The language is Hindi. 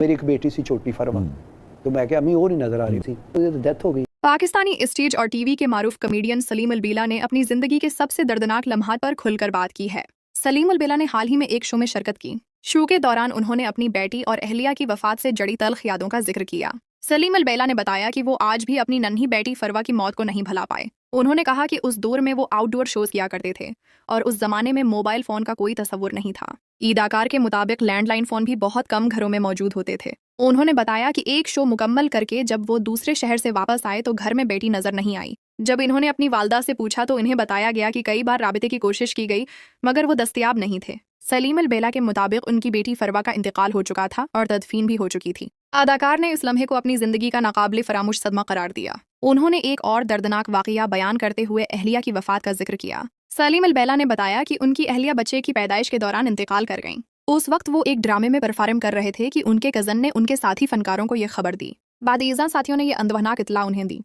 मेरी एक बेटी सी छोटी फरमा, तो मैं क्या अम्मी और ही नजर आ रही थी, तो डेथ हो गई। पाकिस्तानी स्टेज और टीवी के मारूफ कॉमेडियन सलीम अलबेला ने अपनी जिंदगी के सबसे दर्दनाक लम्हात पर खुलकर बात की है। सलीम अलबेला ने हाल ही में एक शो में शिरकत की। शो के दौरान उन्होंने अपनी बेटी और अहलिया की वफात से जड़ी तल्ख यादों का जिक्र किया। सलीम अलबेला ने बताया कि वो आज भी अपनी नन्ही बेटी फरवा की मौत को नहीं भुला पाए। उन्होंने कहा कि उस दौर में वो आउटडोर शोज किया करते थे और उस जमाने में मोबाइल फोन का कोई तस्वुर नहीं था। ईदाकार के मुताबिक लैंडलाइन फोन भी बहुत कम घरों में मौजूद होते थे। उन्होंने बताया कि एक शो मुकम्मल करके जब वो दूसरे शहर से वापस आए तो घर में बेटी नजर नहीं आई। जब इन्होंने अपनी वालदा से पूछा तो इन्हें बताया गया कि कई बार राबिते की कोशिश की गई मगर वो दस्तयाब नहीं थे। सलीम अलबेला के मुताबिक उनकी बेटी फरवा का इंतकाल हो चुका था और तदफीन भी हो चुकी थी। अदाकार ने इस लम्हे को अपनी जिंदगी का नाकाबिले फरामोश सदमा करार दिया। उन्होंने एक और दर्दनाक वाकया बयान करते हुए अहलिया की वफात का जिक्र किया। सलीम अलबेला ने बताया कि उनकी अहलिया बच्चे की पैदाइश के दौरान इंतकाल कर गईं। उस वक्त वो एक ड्रामे में परफॉर्म कर रहे थे कि उनके कजन ने उनके साथी फनकारों को यह खबर दी। बादीज़ा साथियों ने यह अंदवहनाक इत्तला उन्हें दी।